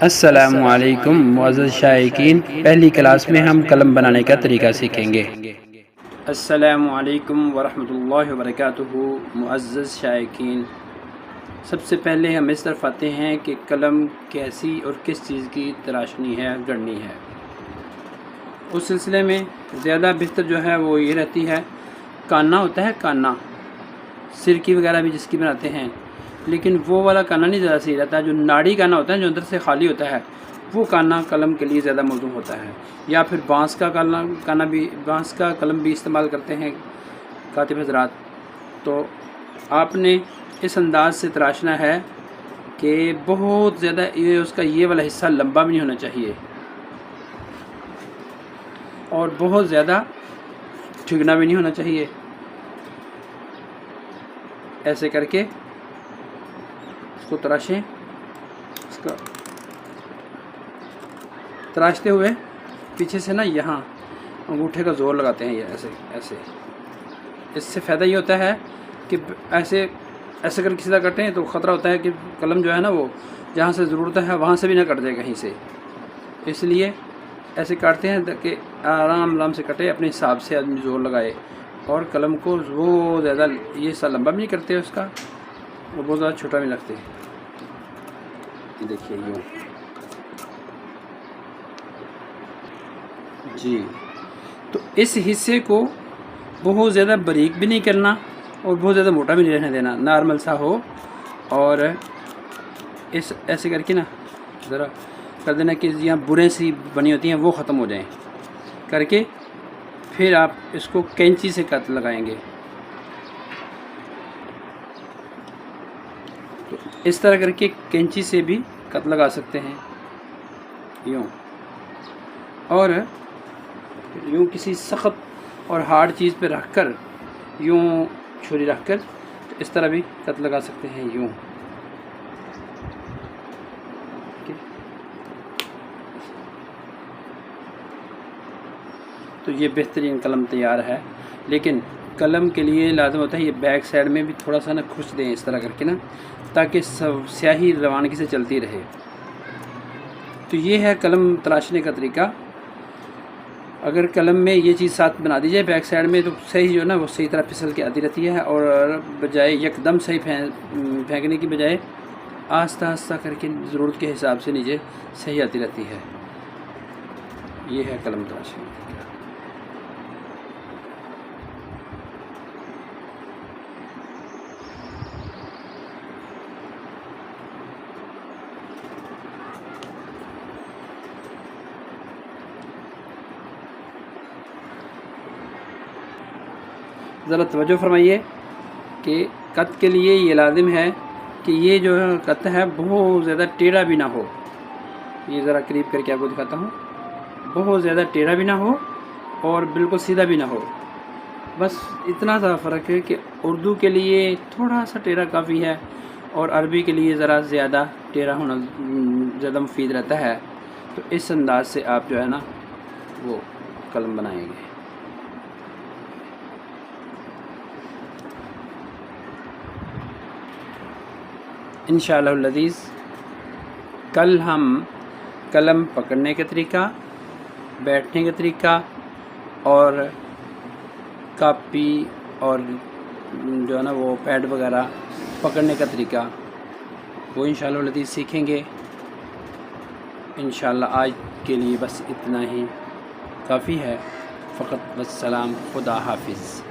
السلام علیکم معزز شائقین، پہلی کلاس میں ہم قلم بنانے کا طریقہ سیکھیں گے۔ السلام علیکم ورحمۃ اللہ وبرکاتہ۔ معزز شائقین، سب سے پہلے ہم اس طرف آتے ہیں کہ قلم کیسی اور کس چیز کی تراشنی ہے، گڑنی ہے۔ اس سلسلے میں زیادہ بہتر جو ہے وہ یہ رہتی ہے، کانا ہوتا ہے، کانا سرکی وغیرہ بھی جس کی بناتے ہیں، لیکن وہ والا کانا نہیں زیادہ صحیح رہتا ہے۔ جو ناڑی کانا ہوتا ہے، جو اندر سے خالی ہوتا ہے، وہ کانا قلم کے لیے زیادہ موزوں ہوتا ہے۔ یا پھر بانس کا کانا بھی، بانس کا قلم بھی استعمال کرتے ہیں کاتب حضرات۔ تو آپ نے اس انداز سے تراشنا ہے کہ بہت زیادہ اس کا یہ والا حصہ لمبا بھی نہیں ہونا چاہیے اور بہت زیادہ ٹھگنا بھی نہیں ہونا چاہیے۔ ایسے کر کے اس کو تراشیں، اس کا تراشتے ہوئے پیچھے سے نا یہاں انگوٹھے کا زور لگاتے ہیں، یہ ایسے ایسے۔ اس سے فائدہ یہ ہوتا ہے کہ ایسے ایسے کر کے سیدھا کٹیں تو خطرہ ہوتا ہے کہ قلم جو ہے نا وہ جہاں سے ضرورت ہے وہاں سے بھی نہ کٹ جائے کہیں سے، اس لیے ایسے کاٹتے ہیں کہ آرام سے کٹے، اپنے حساب سے آدمی زور لگائے، اور قلم کو وہ زیادہ یہ حصہ لمبا بھی نہیں کرتے اس کا، وہ بہت زیادہ چھوٹا بھی لگتے۔ دیکھیے یوں جی۔ تو اس حصے کو بہت زیادہ باریک بھی نہیں کرنا اور بہت زیادہ موٹا بھی نہیں رہنے دینا، نارمل سا ہو، اور اس ایسے کر کے نا ذرا کر دینا کہ یہاں بریں سی بنی ہوتی ہیں وہ ختم ہو جائیں کر کے، پھر آپ اس کو کینچی سے کت لگائیں گے۔ تو اس طرح کر کے کینچی سے بھی کت لگا سکتے ہیں، یوں، اور یوں کسی سخت اور ہارڈ چیز پہ رکھ کر، یوں چھری رکھ کر اس طرح بھی کت لگا سکتے ہیں، یوں۔ تو یہ بہترین قلم تیار ہے، لیکن قلم کے لیے لازم ہوتا ہے یہ بیک سائڈ میں بھی تھوڑا سا نا کھرچ دیں اس طرح کر کے نا، تاکہ سیاہی روانگی سے چلتی رہے۔ تو یہ ہے قلم تراشنے کا طریقہ۔ اگر قلم میں یہ چیز ساتھ بنا دی جائے بیک سائڈ میں، تو صحیح جو ہے نا وہ صحیح طرح پھسل کے آتی رہتی ہے، اور بجائے یکدم صحیح پھینکنے کی بجائے آہستہ آہستہ کر کے ضرورت کے حساب سے نیچے صحیح آتی رہتی ہے۔ یہ ہے قلم تراشنے کا طریقہ۔ ذرا توجہ فرمائیے کہ کت کے لیے یہ لازم ہے کہ یہ جو کت ہے بہت زیادہ ٹیڑھا بھی نہ ہو۔ یہ ذرا قریب کر کے آپ کو دکھاتا ہوں، بہت زیادہ ٹیڑھا بھی نہ ہو اور بالکل سیدھا بھی نہ ہو، بس اتنا سا فرق ہے کہ اردو کے لیے تھوڑا سا ٹیڑھا کافی ہے، اور عربی کے لیے ذرا زیادہ ٹیڑھا ہونا زیادہ مفید رہتا ہے۔ تو اس انداز سے آپ جو ہے نا وہ قلم بنائیں گے۔ انشاءاللہ العزیز کل ہم قلم پکڑنے کا طریقہ، بیٹھنے کا طریقہ، اور کاپی اور جو ہے نا وہ پیڈ وغیرہ پکڑنے کا طریقہ وہ انشاءاللہ العزیز سیکھیں گے۔ انشاءاللہ آج کے لیے بس اتنا ہی کافی ہے، فقط والسلام، خدا حافظ۔